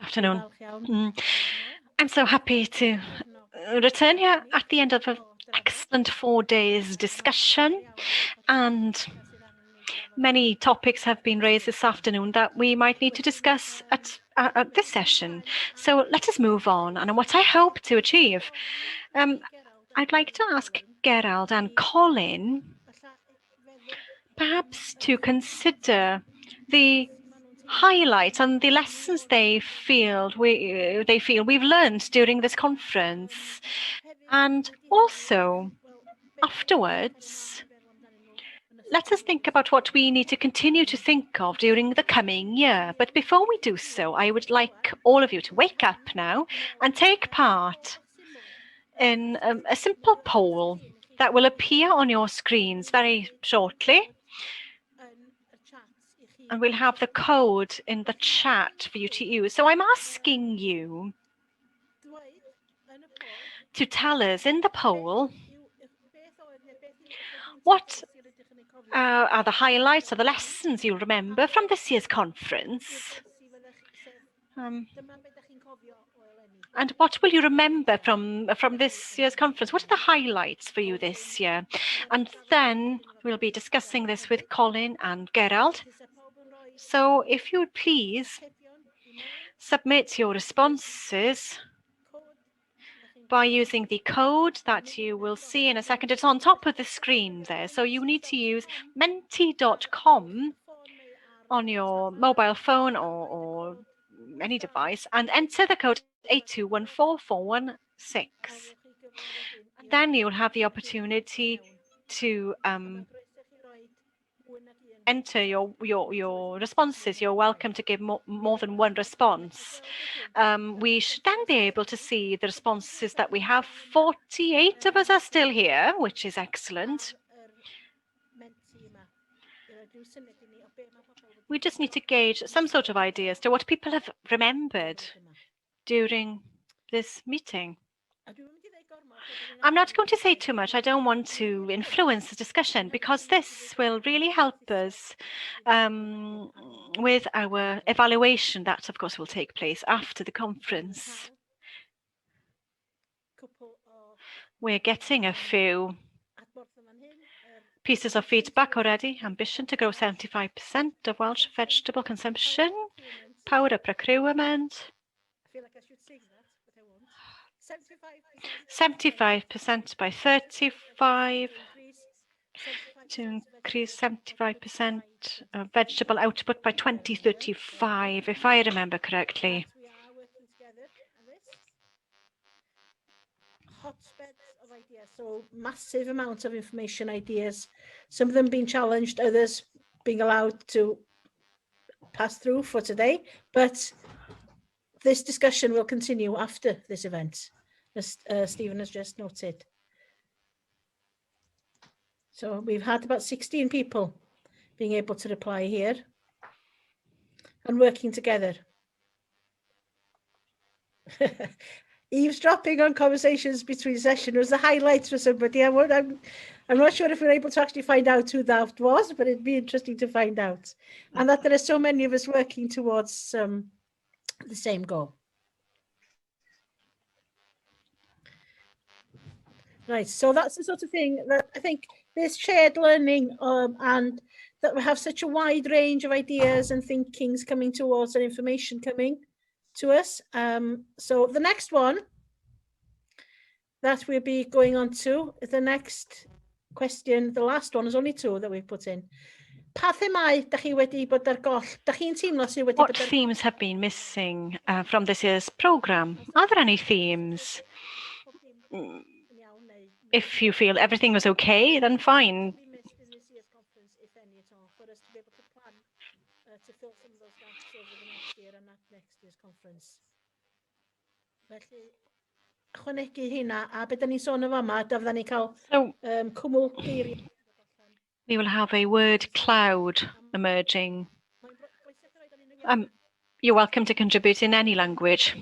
Afternoon. I'm so happy to return here at the end of an excellent 4 days discussion, and many topics have been raised this afternoon that we might need to discuss at this session. So let us move on. And what I hope to achieve, I'd like to ask Gerald and Colin perhaps to consider the highlights and the lessons they feel we've learned during this conference, and also afterwards let us think about what we need to continue to think of during the coming year. But before we do so, I would like all of you to wake up now and take part in a simple poll that will appear on your screens very shortly. And we'll have the code in the chat for you to use. So I'm asking you to tell us in the poll what are the highlights or the lessons you remember from this year's conference. And what will you remember from this year's conference? What are the highlights for you this year? And then we'll be discussing this with Colin and Gerald. So if you would please submit your responses by using the code that you will see in a second. It's on top of the screen there. So you need to use menti.com on your mobile phone or any device and enter the code 8214416. Then you'll have the opportunity to enter your responses. You're welcome to give more than one response. We should then be able to see the responses that we have. 48 of us are still here, which is excellent. We just need to gauge some sort of idea as to what people have remembered during this meeting. I'm not going to say too much. I don't want to influence the discussion because this will really help us with our evaluation that, of course, will take place after the conference. We're getting a few pieces of feedback already. Ambition to grow 75% of Welsh vegetable consumption, power up procurement. 75% by 35 to increase 75% of vegetable output by 2035, if I remember correctly. Hotbeds of ideas, so massive amounts of information, ideas, some of them being challenged, others being allowed to pass through for today, but this discussion will continue after this event, as Stephen has just noted. So we've had about 16 people being able to reply here and working together. Eavesdropping on conversations between sessions was the highlight for somebody. I'm not sure if we're able to actually find out who that was, but it'd be interesting to find out. And that there are so many of us working towards the same goal. Right, so that's the sort of thing that I think this shared learning and that we have such a wide range of ideas and thinkings coming towards and information coming to us. So the next one that we'll be going on to, the next question, the last one, is only two that we've put in. What themes have been missing from this year's programme? Are there any themes? If you feel everything was okay, then fine. So, we will have a word cloud emerging. You're welcome to contribute in any language.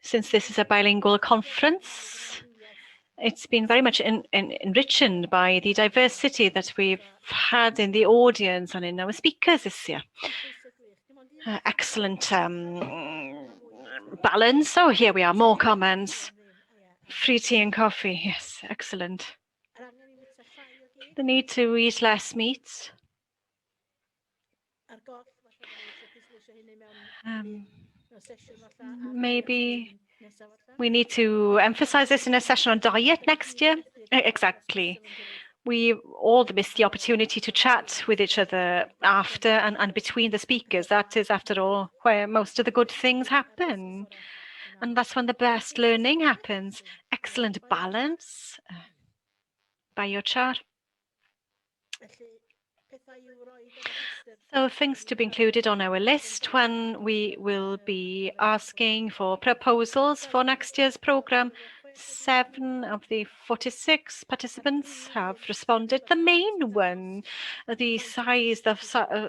Since this is a bilingual conference, it's been very much enriched by the diversity that we've had in the audience and in our speakers this year. Excellent balance. So here we are, more comments. Free tea and coffee. Yes, excellent. The need to eat less meat. Maybe we need to emphasize this in a session on diet next year. Exactly. We all missed the opportunity to chat with each other after and between the speakers. That is, after all, where most of the good things happen. And that's when the best learning happens. Excellent balance. Biochar. So things to be included on our list when we will be asking for proposals for next year's programme. 7 of the 46 participants have responded. The main one, the size, the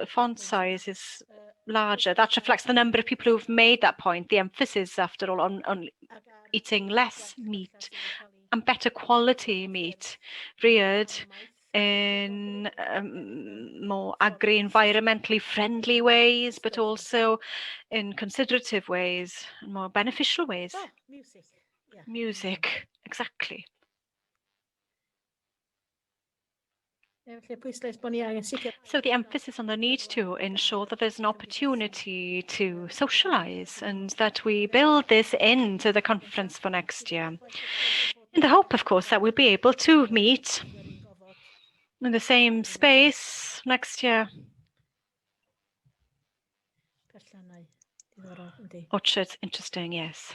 font size is larger. That reflects the number of people who've made that point. The emphasis, after all, on eating less meat and better quality meat, reared in more agri-environmentally friendly ways, but also in considerative ways and more beneficial ways. Oh, music. Yeah. Music, exactly. So the emphasis on the need to ensure that there's an opportunity to socialise and that we build this into the conference for next year. In the hope, of course, that we'll be able to meet in the same space next year. Orchard, interesting, yes.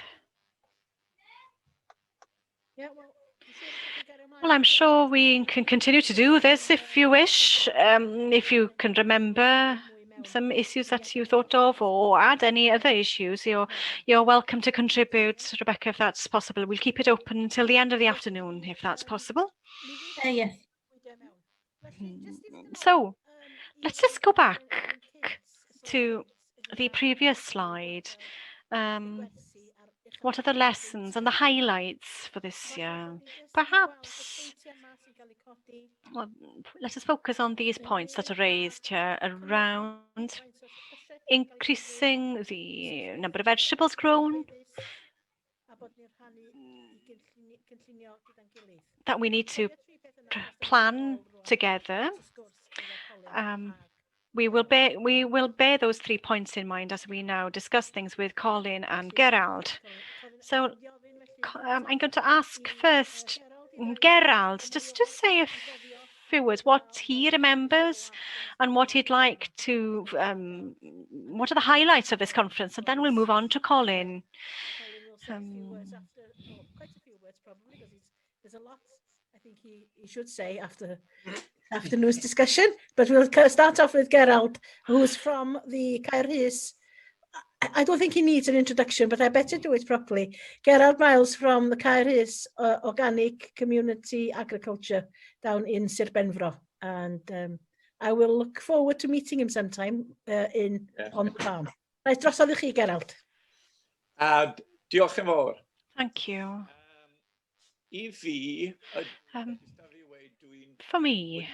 Well, I'm sure we can continue to do this if you wish. If you can remember some issues that you thought of or add any other issues, you're welcome to contribute, Rebecca, if that's possible. We'll keep it open until the end of the afternoon, if that's possible. Yes. So let's just go back to the previous slide. What are the lessons and the highlights for this year? Perhaps, well, let us focus on these points that are raised here around increasing the number of vegetables grown, that we need to plan together. We will bear those 3 points in mind as we now discuss things with Colin and Gerald. So I'm going to ask first Gerald just to say a few words, what he remembers and what he'd like to, what are the highlights of this conference, and then we'll move on to Colin. Quite a few words probably, because there's a lot I think he should say after afternoon's discussion, but we'll start off with Gerald, who's from the Caerhys. I don't think he needs an introduction, but I better do it properly. Gerald Miles from the Caerhys Organic Community Agriculture down in Sir Benfro, and I will look forward to meeting him sometime on the farm. Right, drosodd I chi, Gerald. Diolch yn fawr. Thank you. I fi, for me,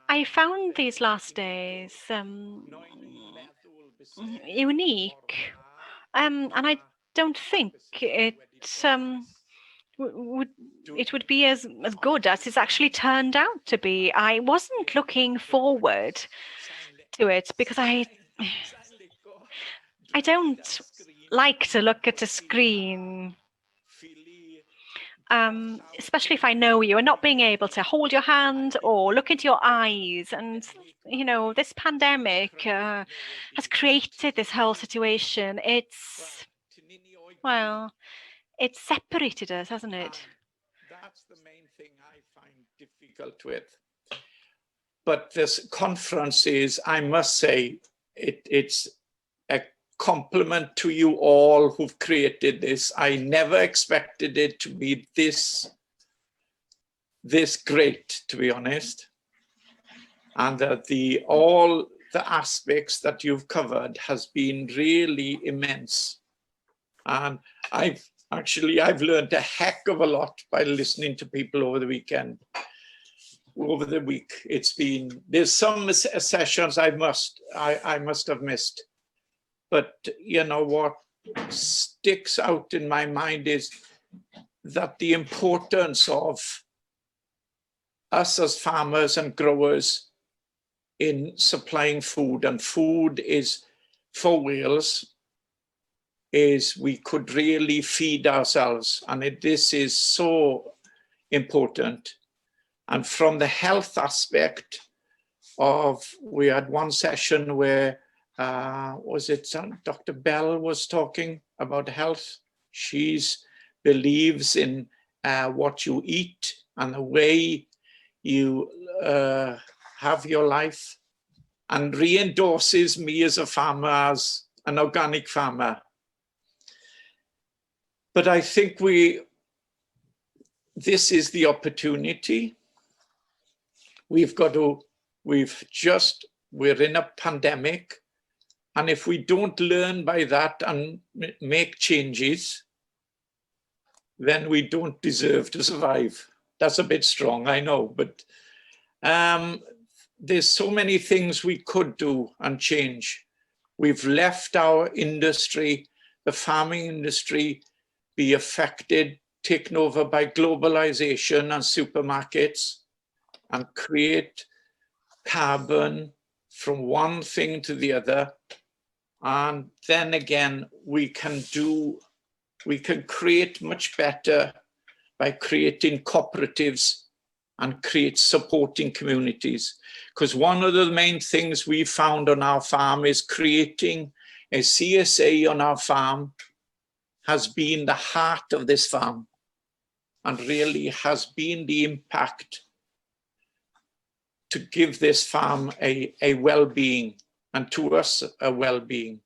I found these last days unique, and I don't think it would be as good as it's actually turned out to be. I wasn't looking forward to it because I don't like to look at a screen, especially if I know you, and not being able to hold your hand or look into your eyes. And, you know, this pandemic has created this whole situation. It's, well, it's separated us, hasn't it? That's the main thing I find difficult with. But this conference is, I must say, it's a compliment to you all who've created this. I never expected it to be this great, to be honest. And that all the aspects that you've covered has been really immense. And I've learned a heck of a lot by listening to people over the weekend. over the week. There's some sessions I must have missed, but you know what sticks out in my mind is that the importance of us as farmers and growers in supplying food, and food is for Wales, is we could really feed ourselves, and this is so important. And from the health aspect of, we had one session where, was it Dr. Bell was talking about health. She believes in what you eat and the way you have your life, and re-endorses me as a farmer, as an organic farmer. But I think this is the opportunity. We're in a pandemic, and if we don't learn by that and make changes, then we don't deserve to survive. That's a bit strong, I know, but there's so many things we could do and change. We've left our industry, the farming industry, be affected, taken over by globalization and supermarkets, and create carbon from one thing to the other. And then again, we can create much better by creating cooperatives and create supporting communities. Because one of the main things we found on our farm is creating a CSA on our farm has been the heart of this farm, and really has been the impact to give this farm a well-being, and to us a well-being.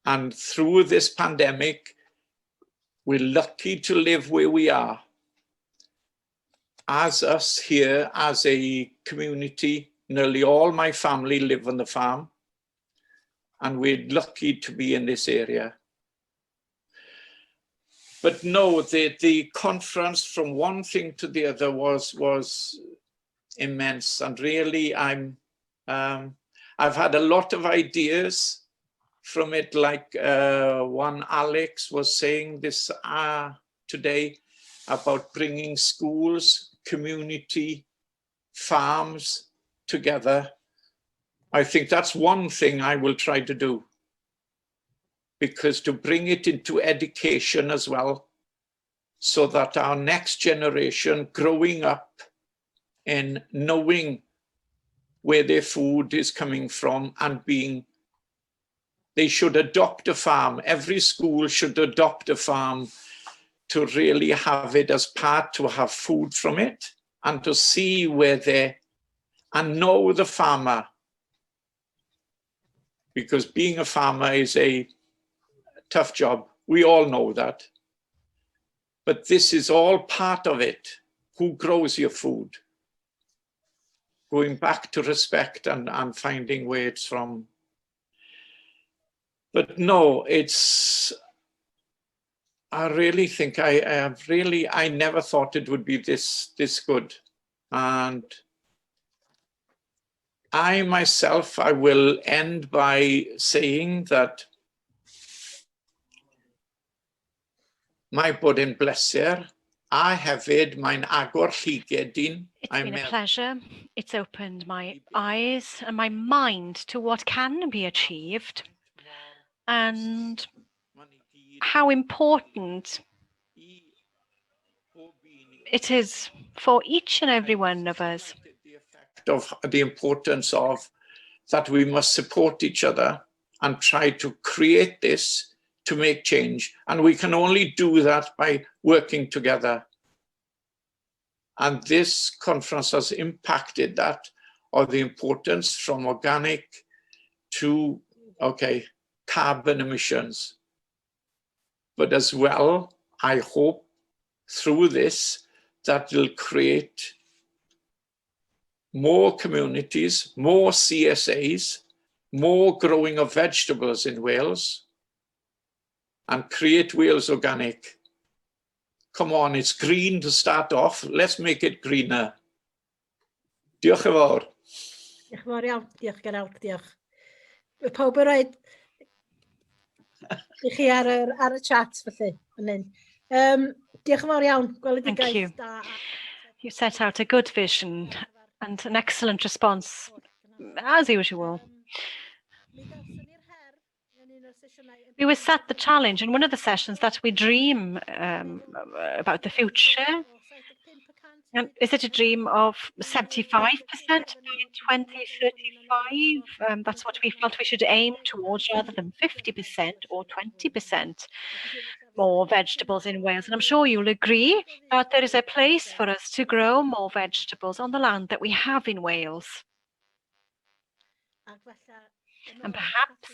And through this pandemic, we're lucky to live where we are. As us here, as a community, nearly all my family live on the farm, and we're lucky to be in this area. But no, the conference from one thing to the other was immense, and really I've had a lot of ideas from it, like one Alex was saying this today about bringing schools, community, farms together. I think that's one thing I will try to do, because to bring it into education as well, so that our next generation growing up and knowing where their food is coming from, and they should adopt a farm. Every school should adopt a farm to really have it as part, to have food from it, and to see where and know the farmer. Because being a farmer is a tough job. We all know that. But this is all part of it. Who grows your food? Going back to respect and finding where it's from. But no, I really think I never thought it would be this good. And I myself, I will end by saying that my bod yn bleser, a hefyd mae'n agor llygedyn. It's been a pleasure. It's opened my eyes and my mind to what can be achieved, and how important it is for each and every one of us. Of the importance of that we must support each other and try to create this to make change. And we can only do that by working together. And this conference has impacted that, or the importance from organic to, okay, carbon emissions. But as well, I hope through this, that will create more communities, more CSAs, more growing of vegetables in Wales, and create Wales organic. Come on, it's green to start off. Let's make it greener. Diolch yn fawr. Diolch yn fawr iawn. Diolch, Gerald. Diolch. Mae pawb yn rhaid i chi ar y chat, felly. Diolch yn fawr iawn. Gweledigaeth da. You set out a good vision and an excellent response, as usual. We were set the challenge in one of the sessions that we dream about the future. And is it a dream of 75% by 2035? That's what we felt we should aim towards, rather than 50% or 20% more vegetables in Wales. And I'm sure you'll agree that there is a place for us to grow more vegetables on the land that we have in Wales. And perhaps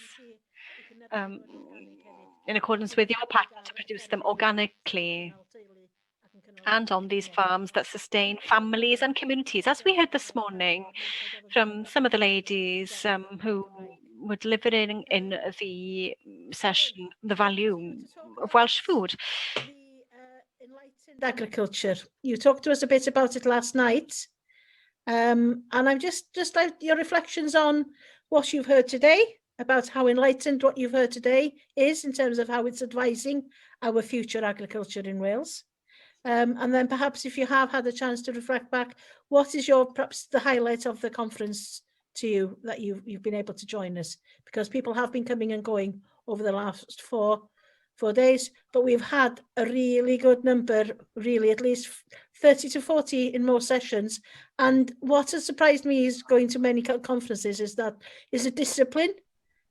in accordance with your pattern, to produce them organically and on these farms that sustain families and communities, as we heard this morning from some of the ladies who were delivering in the session the value of Welsh food. Enlightened agriculture. You talked to us a bit about it last night, and I'm just like your reflections on what you've heard today, about how enlightened what you've heard today is in terms of how it's advising our future agriculture in Wales. And then perhaps if you have had a chance to reflect back, what is perhaps the highlight of the conference to you that you've been able to join us? Because people have been coming and going over the last four days, but we've had a really good number, really at least 30 to 40 in most sessions. And what has surprised me is going to many conferences is the discipline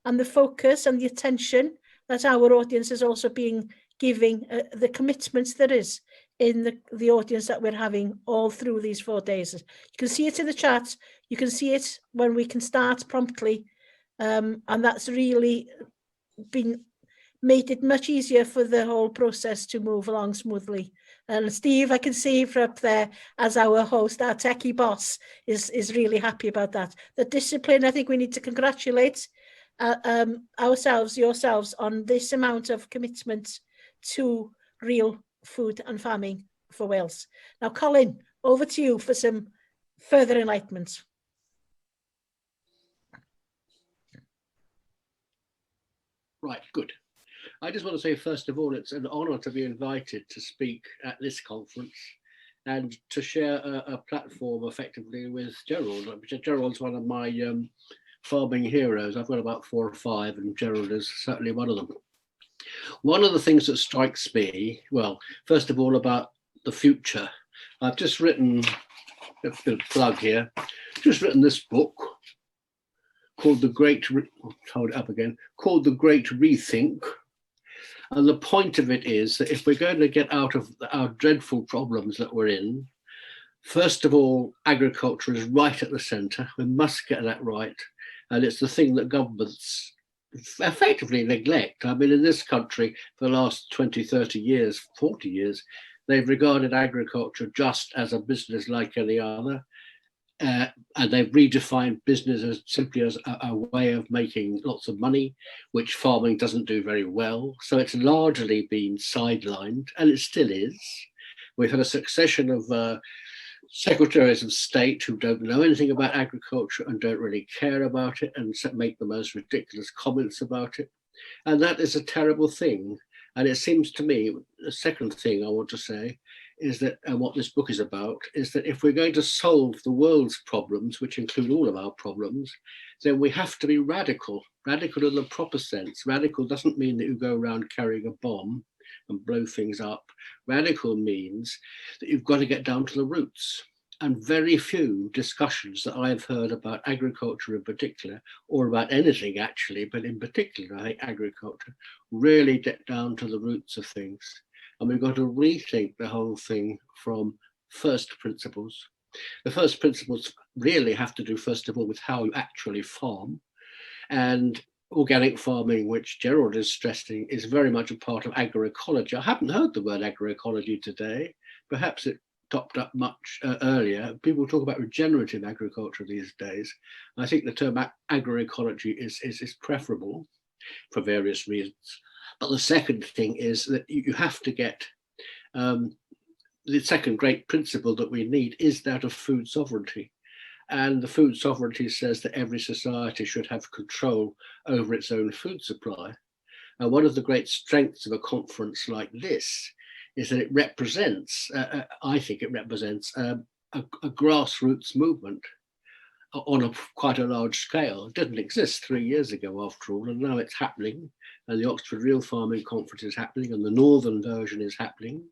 and the focus and the attention that our audience is also giving the commitments there is in the audience that we're having all through these 4 days. You can see it in the chat. You can see it when we can start promptly. And that's really made it much easier for the whole process to move along smoothly. And Steve, I can see from up there as our host, our techie boss, is really happy about that. The discipline, I think we need to congratulate yourselves on this amount of commitment to real food and farming for Wales. Now, Colin, over to you for some further enlightenment. Right, good. I just want to say, first of all, it's an honour to be invited to speak at this conference and to share a platform effectively with Gerald. Gerald's one of my farming heroes. I've got about 4 or 5, and Gerald is certainly one of them. One of the things that strikes me, well, first of all, about the future, I've just written, a bit of plug here, just written this book called The Great Rethink. And the point of it is that if we're going to get out of our dreadful problems that we're in, first of all, agriculture is right at the centre. We must get that right. And it's the thing that governments effectively neglect. I mean, in this country, for the last 20, 30 years, 40 years, they've regarded agriculture just as a business like any other. And they've redefined business as simply as a way of making lots of money, which farming doesn't do very well. So it's largely been sidelined, and it still is. We've had a succession of secretaries of state who don't know anything about agriculture and don't really care about it and make the most ridiculous comments about it. And that is a terrible thing. And it seems to me, the second thing I want to say is that, and what this book is about, is that if we're going to solve the world's problems, which include all of our problems, then we have to be radical in the proper sense. Radical doesn't mean that you go around carrying a bomb and blow things up. Radical means that you've got to get down to the roots. And very few discussions that I've heard about agriculture in particular, or about anything actually, but in particular, I think agriculture, really get down to the roots of things. And we've got to rethink the whole thing from first principles. The first principles really have to do, first of all, with how you actually farm. And organic farming, which Gerald is stressing, is very much a part of agroecology. I haven't heard the word agroecology today. Perhaps it topped up much earlier. People talk about regenerative agriculture these days. I think the term agroecology is preferable for various reasons. But the second thing is that you have to get The second great principle that we need is that of food sovereignty. And the food sovereignty says that every society should have control over its own food supply. And one of the great strengths of a conference like this is that it represents, I think it represents a grassroots movement on quite a large scale. It didn't exist 3 years ago, after all, and now it's happening. And the Oxford Real Farming Conference is happening, and the Northern version is happening,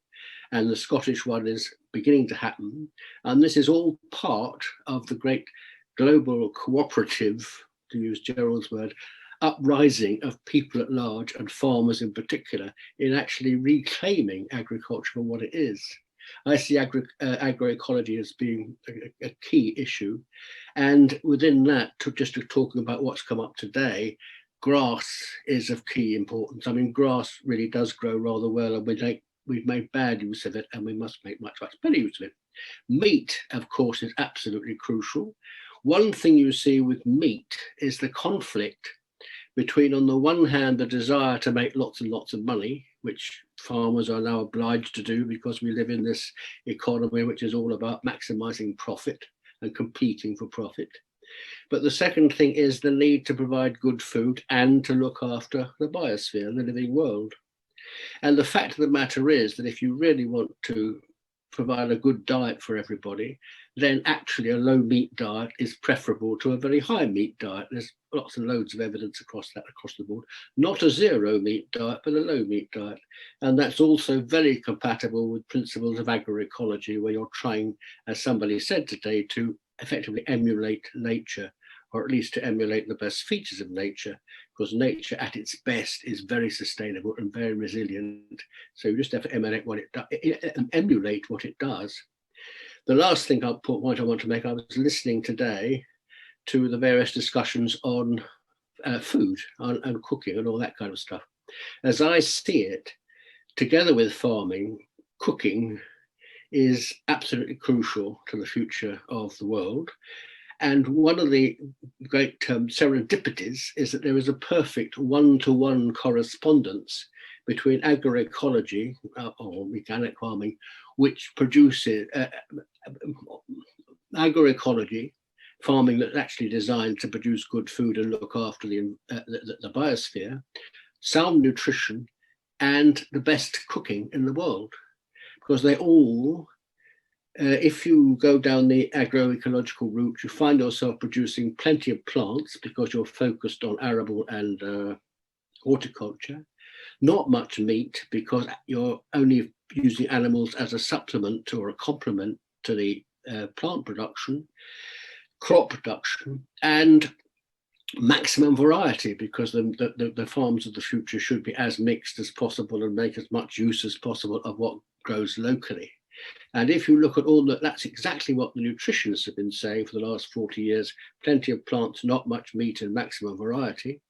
and the Scottish one is beginning to happen. And this is all part of the great global cooperative, to use Gerald's word, uprising of people at large and farmers in particular in actually reclaiming agriculture for what it is. I see agroecology as being a key issue. And within that, just talking about what's come up today, grass is of key importance. I mean, grass really does grow rather well, and we've made bad use of it, and we must make much better use of it. Meat, of course, is absolutely crucial. One thing you see with meat is the conflict between, on the one hand, the desire to make lots and lots of money, which farmers are now obliged to do because we live in this economy which is all about maximizing profit and competing for profit. But the second thing is the need to provide good food and to look after the biosphere, the living world. And the fact of the matter is that if you really want to provide a good diet for everybody, then actually a low meat diet is preferable to a very high meat diet. There's lots and loads of evidence across the board. Not a zero meat diet, but a low meat diet. And that's also very compatible with principles of agroecology, where you're trying, as somebody said today, to effectively emulate nature, or at least to emulate the best features of nature, because nature at its best is very sustainable and very resilient. So you just have to emulate what it does. The last point I want to make, I was listening today to the various discussions on food and cooking and all that kind of stuff. As I see it, together with farming, cooking is absolutely crucial to the future of the world. And one of the great serendipities is that there is a perfect one-to-one correspondence between agroecology or organic farming, which produces agroecology, farming that's actually designed to produce good food and look after the biosphere, sound nutrition, and the best cooking in the world. Because they all, if you go down the agroecological route, you find yourself producing plenty of plants because you're focused on arable and horticulture. Not much meat because you're only using animals as a supplement or a complement to the plant production, crop production, and maximum variety, because the farms of the future should be as mixed as possible and make as much use as possible of what grows locally. And if you look at all that, that's exactly what the nutritionists have been saying for the last 40 years. Plenty of plants, not much meat, and maximum variety.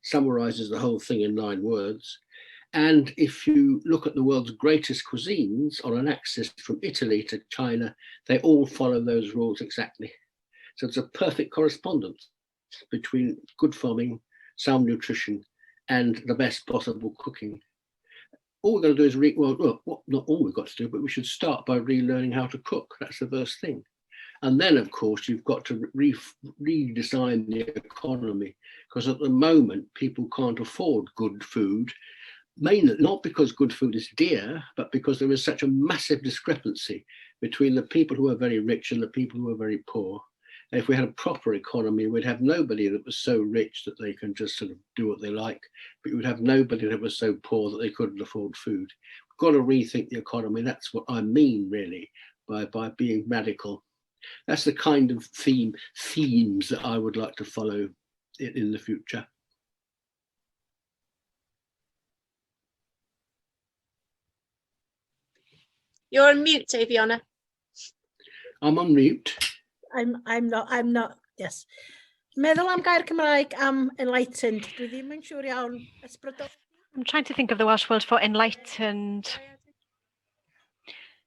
Summarizes the whole thing in 9 words. And if you look at the world's greatest cuisines on an axis from Italy to China, they all follow those rules exactly. So it's a perfect correspondence between good farming, sound nutrition, and the best possible cooking. All we're going to do is, not all we've got to do, but we should start by relearning how to cook. That's the first thing. And then, of course, you've got to redesign the economy, because at the moment, people can't afford good food, mainly not because good food is dear, but because there is such a massive discrepancy between the people who are very rich and the people who are very poor. And if we had a proper economy, we'd have nobody that was so rich that they can just sort of do what they like, but you would have nobody that was so poor that they couldn't afford food. We've got to rethink the economy. That's what I mean, really, by being radical. That's the kind of themes that I would like to follow in the future. You're on mute, Eifiona. I'm on mute. I'm not, yes. Meddwl am gair Cymraeg am enlightened. Dwi ddim yn siŵr iawn ysbrydol. I'm trying to think of the Welsh word for enlightened.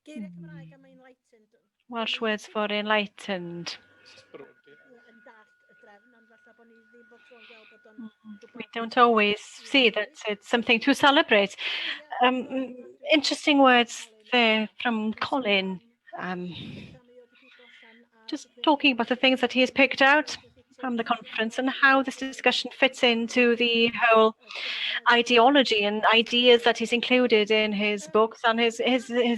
Geiriau Cymraeg am enlightened. Welsh words for enlightened. We don't always see that it's something to celebrate. Interesting words there from Colin, just talking about the things that he has picked out from the conference and how this discussion fits into the whole ideology and ideas that he's included in his books and his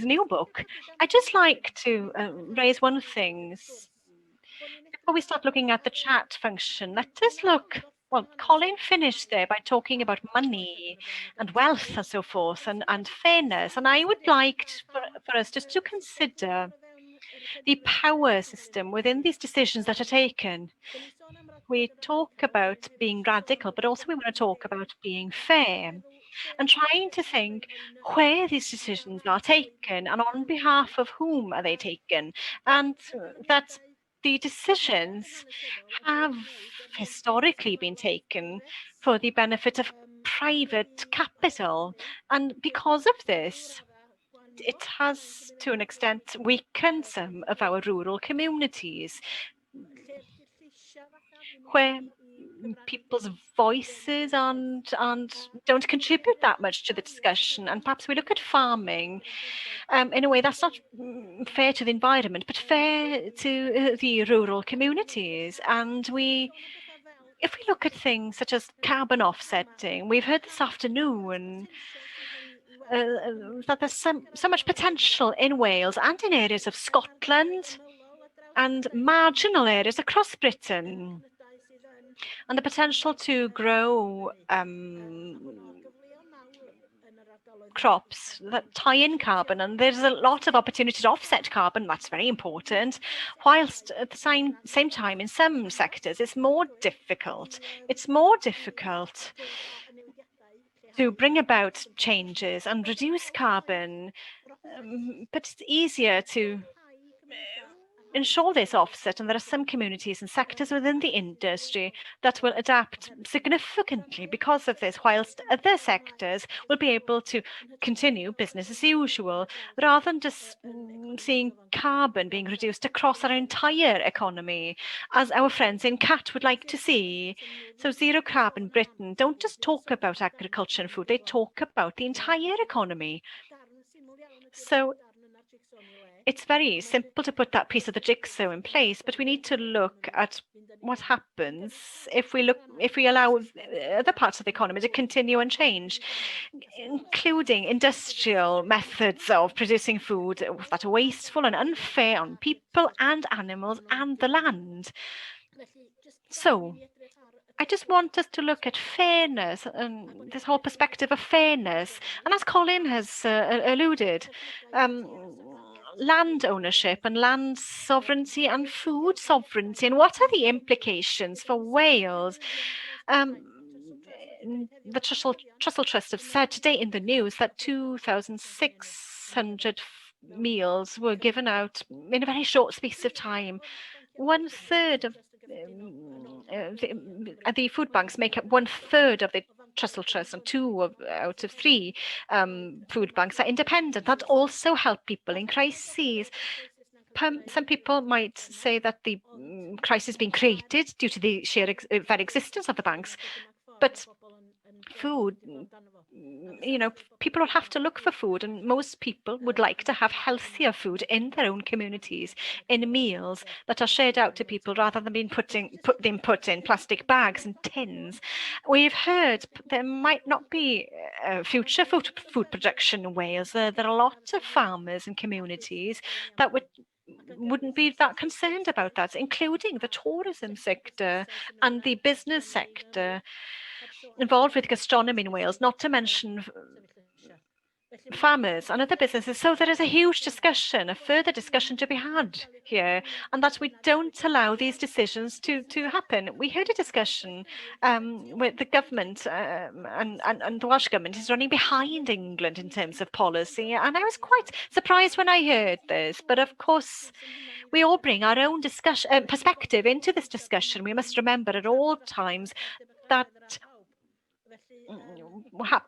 new book. I'd just like to raise one thing. Before we start looking at the chat function, let us look. Well, Colin finished there by talking about money and wealth and so forth and fairness. And I would like for us just to consider the power system within these decisions that are taken. We talk about being radical, but also we want to talk about being fair and trying to think where these decisions are taken and on behalf of whom are they taken, and that the decisions have historically been taken for the benefit of private capital. And because of this, it has, to an extent, weakened some of our rural communities, where people's voices and don't contribute that much to the discussion. And perhaps we look at farming in a way that's not fair to the environment, but fair to the rural communities. And if we look at things such as carbon offsetting, we've heard this afternoon that there's so much potential in Wales and in areas of Scotland and marginal areas across Britain, and the potential to grow crops that tie in carbon, and there's a lot of opportunity to offset carbon. That's very important, whilst at the same time in some sectors it's more difficult to bring about changes and reduce carbon, but it's easier to ensure this offset, and there are some communities and sectors within the industry that will adapt significantly because of this, whilst other sectors will be able to continue business as usual, rather than just seeing carbon being reduced across our entire economy, as our friends in CAT would like to see. So Zero Carbon Britain don't just talk about agriculture and food, they talk about the entire economy. So it's very simple to put that piece of the jigsaw in place, but we need to look at what happens if we allow other parts of the economy to continue and change, including industrial methods of producing food that are wasteful and unfair on people and animals and the land. So I just want us to look at fairness and this whole perspective of fairness. And as Colin has alluded, land ownership and land sovereignty and food sovereignty, and what are the implications for Wales? The Trussell Trust have said today in the news that 2,600 meals were given out in a very short space of time. 1/3 of the food banks make up 1/3 of the Trussell Trust, and 2 out of 3 food banks are independent. That also help people in crises. Some people might say that the crisis is being created due to the sheer very existence of the banks, but food, people will have to look for food, and most people would like to have healthier food in their own communities, in meals that are shared out to people rather than being put in plastic bags and tins. We've heard there might not be future food production in Wales. There are lots of farmers and communities that wouldn't be that concerned about that, including the tourism sector and the business sector involved with gastronomy in Wales, not to mention farmers and other businesses. So there is a huge discussion, a further discussion to be had here, and that we don't allow these decisions to happen. We heard a discussion with the government and the Welsh government is running behind England in terms of policy, and I was quite surprised when I heard this. But of course, we all bring our own perspective into this discussion. We must remember at all times that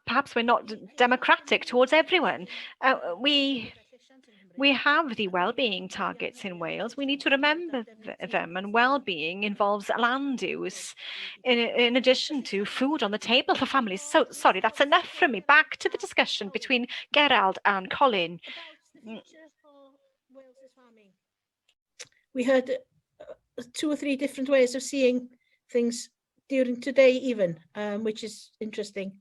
perhaps we're not democratic towards everyone. We have the well-being targets in Wales. We need to remember them, and well-being involves land use in addition to food on the table for families. So, sorry, that's enough from me. Back to the discussion between Gerald and Colin. future for Wales's farming. We heard 2 or 3 different ways of seeing things during today even, which is interesting.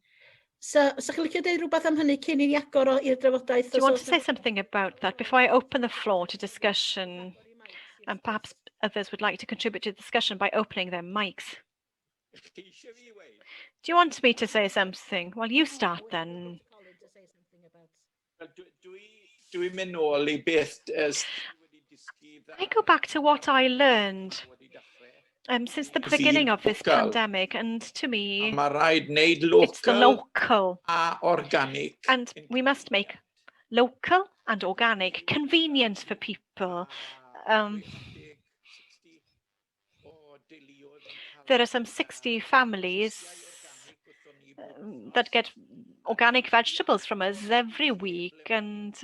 So, sa chi'n licio deud rhywbeth am hynny cyn I ni agor i'r drafodaeth? Do you want to say something about that before I open the floor to discussion? And perhaps others would like to contribute to the discussion by opening their mics. Do you want me to say something? Well, you start then. Do we mynd nôl I beth I go back to what I learned since the beginning of this pandemic, and to me, Mae rhaid wneud it's the local, a organic. and we must make local and organic convenient for people. There are some 60 families that get organic vegetables from us every week, and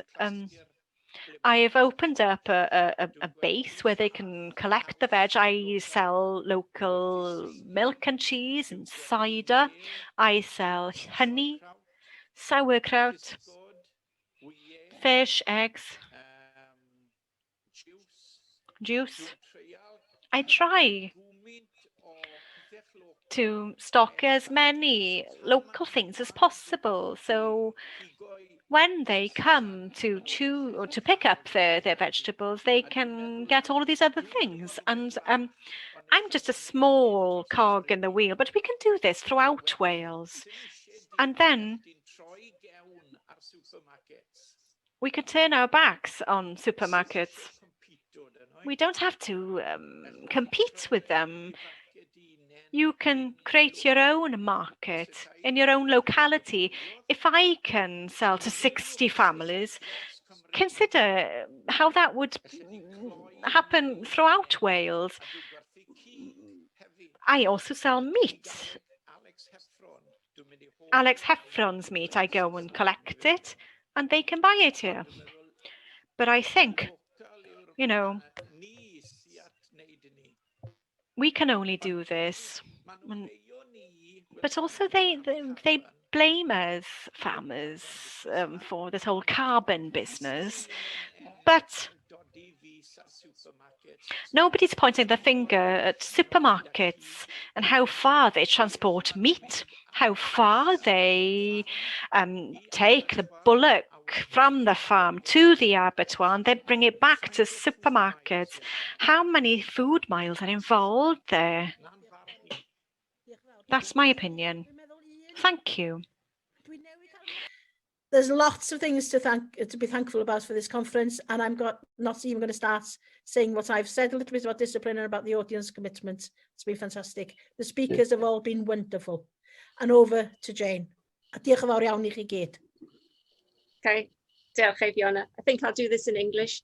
I've opened up a base where they can collect the veg. I sell local milk and cheese and cider. I sell honey, sauerkraut, fish, eggs, juice. I try to stock as many local things as possible. So when they come to choose or to pick up their vegetables, they can get all of these other things. And I'm just a small cog in the wheel, but we can do this throughout Wales. And then we could turn our backs on supermarkets. We don't have to compete with them. You can create your own market in your own locality. If I can sell to 60 families, consider how that would happen throughout Wales. I also sell meat. Alex Heffron's meat, I go and collect it, and they can buy it here. But I think, you know, we can only do this, but also they blame us, farmers, for this whole carbon business, but nobody's pointing the finger at supermarkets and how far they transport meat, how far they take the bullock from the farm to the abattoir and then bring it back to supermarkets. How many food miles are involved there? That's my opinion. Thank you. There's lots of things to be thankful about for this conference, and I'm not even going to start saying what I've said a little bit about discipline and about the audience commitment. It's been fantastic. The speakers have all been wonderful. And over to Jane. Diolch yn fawr iawn I chi gyd. Okay, diolch Eifiona. I think I'll do this in English.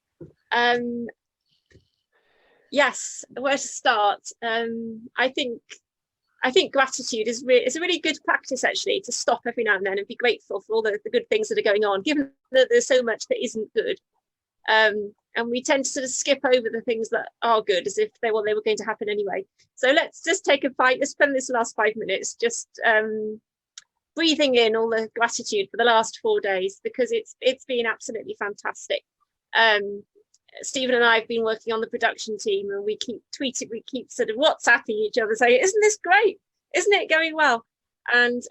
Yes, where to start? I think gratitude is a really good practice, actually, to stop every now and then and be grateful for all the good things that are going on, given that there's so much that isn't good. And we tend to sort of skip over the things that are good as if they were going to happen anyway. So let's just let's spend this last 5 minutes just breathing in all the gratitude for the last 4 days, because it's been absolutely fantastic. Stephen and I have been working on the production team, and we keep tweeting, we keep sort of WhatsApping each other saying, isn't this great? Isn't it going well? And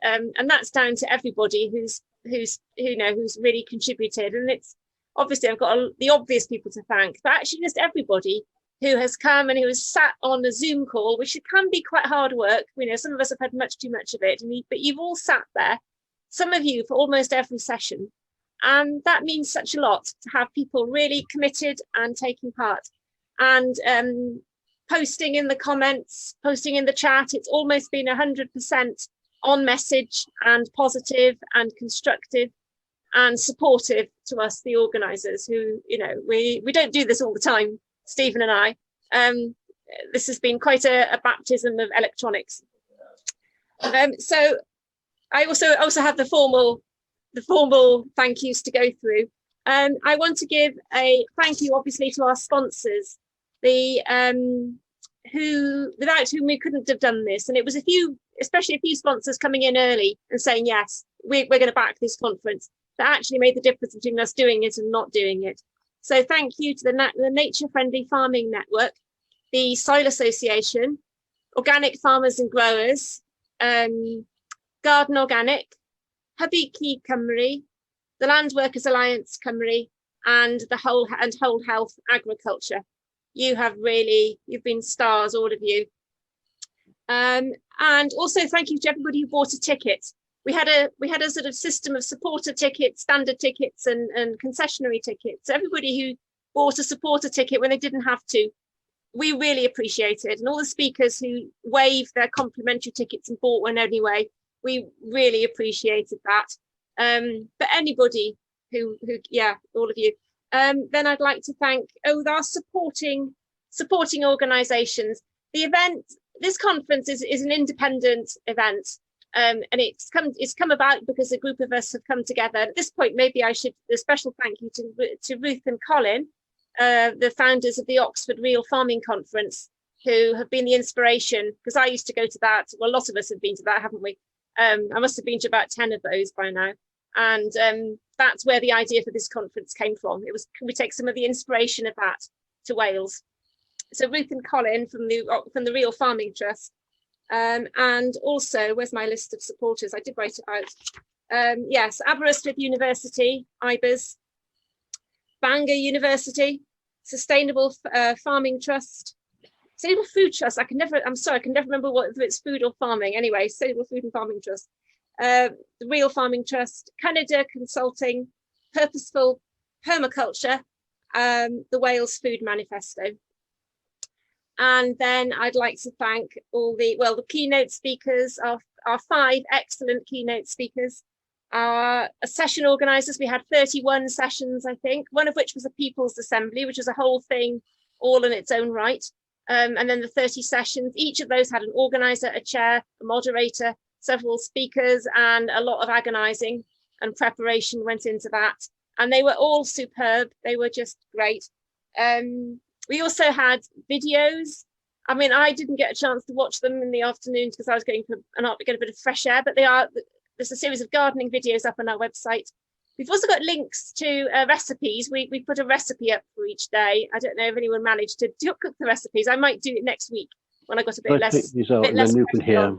that's down to everybody who's really contributed. And it's obviously, I've got the obvious people to thank, but actually just everybody who has come and who has sat on a Zoom call, which can be quite hard work. Some of us have had much too much of it, but you've all sat there, some of you for almost every session. And that means such a lot to have people really committed and taking part, and posting in the comments, posting in the chat. It's almost been 100% on message and positive and constructive and supportive to us, the organisers, who, we don't do this all the time, Stephen and I. This has been quite a baptism of electronics. So I also have the formal thank yous to go through. I want to give a thank you, obviously, to our sponsors, without whom we couldn't have done this. And it was especially a few sponsors coming in early and saying, yes, we're going to back this conference. that actually made the difference between us doing it and not doing it. So thank you to the Nature Friendly Farming Network, the Soil Association, Organic Farmers and Growers, Garden Organic, Hubby Cymru, the Landworkers Alliance Cymru, and the Whole Health Agriculture. You've been stars, all of you. And also thank you to everybody who bought a ticket. We had a sort of system of supporter tickets, standard tickets, and concessionary tickets. Everybody who bought a supporter ticket when they didn't have to, we really appreciate it. And all the speakers who waived their complimentary tickets and bought one anyway, we really appreciated that. But anybody who yeah, all of you. Then I'd like to thank our supporting organisations. The event, this conference is an independent event, and it's come about because a group of us have come together. At this point, maybe I should a special thank you to Ruth and Colin, the founders of the Oxford Real Farming Conference, who have been the inspiration, because I used to go to that. Well, a lot of us have been to that, haven't we? I must have been to about 10 of those by now. And that's where the idea for this conference came from. It was, can we take some of the inspiration of that to Wales? So Ruth and Colin from the Real Farming Trust. And also, where's my list of supporters? I did write it out. Yes, Aberystwyth University, IBERS, Bangor University, Sustainable Farming Trust, Sustainable Food Trust. I can never remember if it's food or farming. Anyway, Sustainable Food and Farming Trust. The Real Farming Trust, Canada Consulting, Purposeful Permaculture, the Wales Food Manifesto. And then I'd like to thank all the keynote speakers, our 5 excellent keynote speakers, our session organisers. We had 31 sessions, I think, one of which was a People's Assembly, which was a whole thing all in its own right. And then the 30 sessions, each of those had an organiser, a chair, a moderator, several speakers, and a lot of agonising and preparation went into that. And they were all superb. They were just great. We also had videos. I mean, I didn't get a chance to watch them in the afternoon because I was going for get a bit of fresh air, but there's a series of gardening videos up on our website. We've also got links to recipes. We put a recipe up for each day. I don't know if anyone managed to cook the recipes. I might do it next week when I got a bit less. Take these out and then you can hear.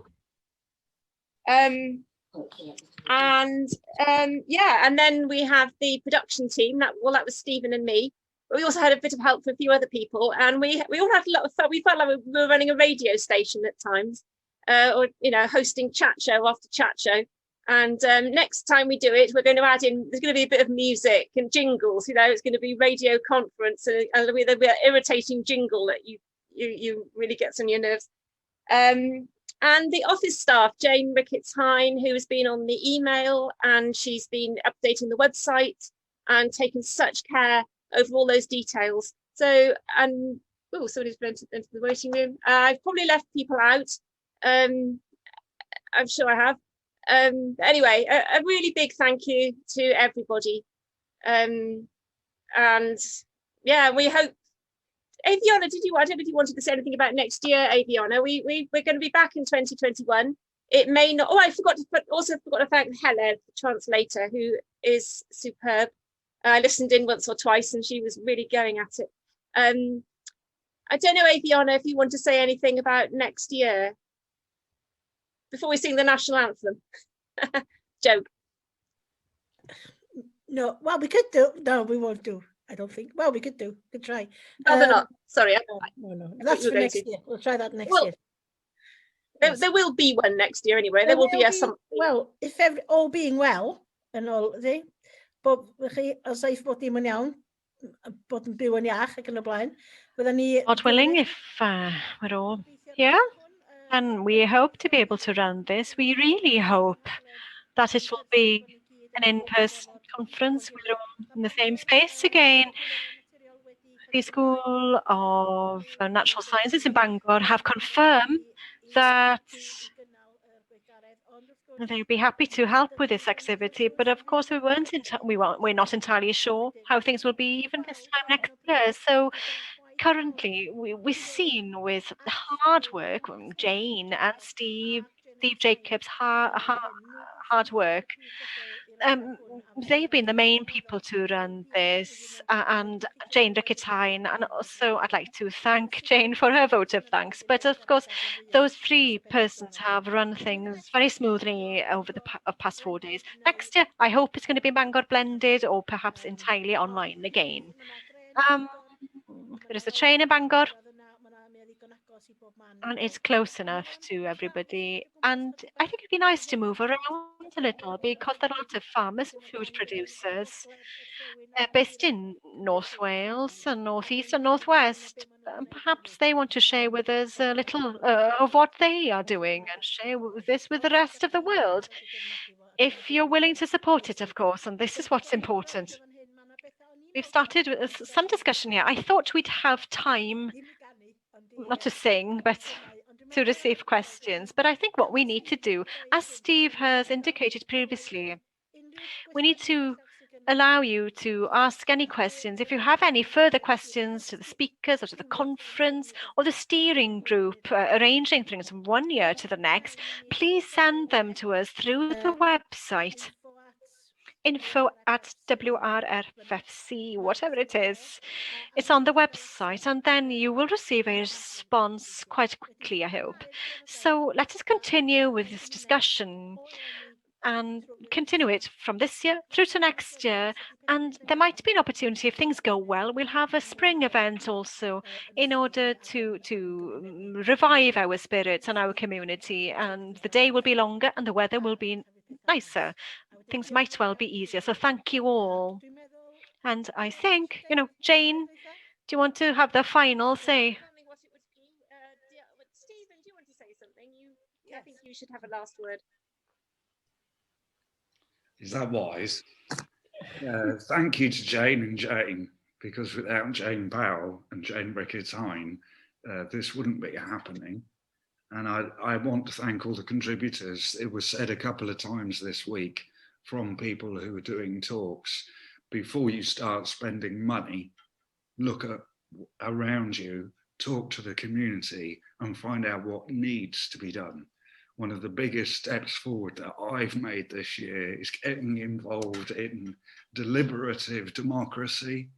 Yeah, and then we have the production team. That was Stephen and me. But we also had a bit of help from a few other people, and we all had a lot of fun. We felt like we were running a radio station at times, or hosting chat show after chat show. And next time we do it, we're going to add in. There's going to be a bit of music and jingles. It's going to be radio conference, and there'll be an irritating jingle that you really gets on your nerves. And the office staff, Jane Ricketts-Hine, who has been on the email, and she's been updating the website and taken such care over all those details. So, and somebody's entered the waiting room. I've probably left people out. I'm sure I have. Anyway, a really big thank you to everybody. And yeah, we hope. Eifiona, I don't know if you wanted to say anything about next year, Eifiona. We're going to be back in 2021. It may not. Oh, I forgot to thank Helen, the translator, who is superb. I listened in once or twice, and she was really going at it. I don't know, Eifiona, if you want to say anything about next year before we sing the national anthem. Joke. No, well, we could do. No, we won't do. I don't think. Well, we could do. We could try. Rather not. Sorry. No. That's for next year. We'll try that next year. There will be one next year anyway. There will be something. Well, if all being well and all, but as I've bod dim yn iawn, bod yn byw yn iach ac yn y blaen, bydden ni. God willing, if we're all here, and we hope to be able to run this. We really hope that it will be an in-person conference. We're all in the same space again. The School of Natural Sciences in Bangor have confirmed that they'd be happy to help with this activity, but of course we're not entirely sure how things will be even this time next year. So currently we're seen with hard work, Jane and Steve Jacobs' hard work, they've been the main people to run this, and Jane Ricketine, and also I'd like to thank Jane for her vote of thanks. But of course, those three persons have run things very smoothly over the past 4 days. Next year, I hope it's going to be Bangor blended or perhaps entirely online again. There is a train in Bangor, and it's close enough to everybody. And I think it'd be nice to move around a little because there are lots of farmers and food producers based in North Wales and North East and North West. Perhaps they want to share with us a little of what they are doing and share this with the rest of the world. If you're willing to support it, of course, and this is what's important. We've started with some discussion here. I thought we'd have time, not to sing, but to receive questions. But I think what we need to do, as Steve has indicated previously, we need to allow you to ask any questions. If you have any further questions to the speakers or to the conference or the steering group arranging things from one year to the next, please send them to us through the website. info@WRFFC, whatever it is. It's on the website, and then you will receive a response quite quickly, I hope. So let us continue with this discussion and continue it from this year through to next year. And there might be an opportunity, if things go well, we'll have a spring event also in order to revive our spirits and our community. And the day will be longer and the weather will be nicer. Things might well be easier. So thank you all. And I think, Jane, do you want to have the final say? Stephen, do you want to say something? I think you should have a last word. Is that wise? Thank you to Jane and Jane, because without Jane Powell and Jane Ricketine, this wouldn't be happening. And I want to thank all the contributors. It was said a couple of times this week from people who are doing talks, before you start spending money, look around you, talk to the community and find out what needs to be done. One of the biggest steps forward that I've made this year is getting involved in deliberative democracy,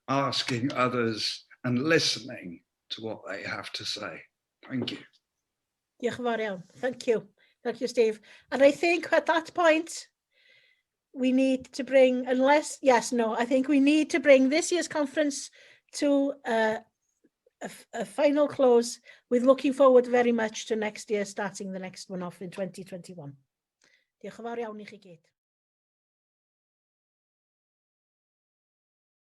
asking others and listening to what they have to say. Thank you. Diolch yn fawr iawn. Thank you. Thank you, Steve. And I think at that point, we need to bring, I think we need to bring this year's conference to a final close, with looking forward very much to next year, starting the next one off in 2021. Diolch yn fawr iawn i chi gyd.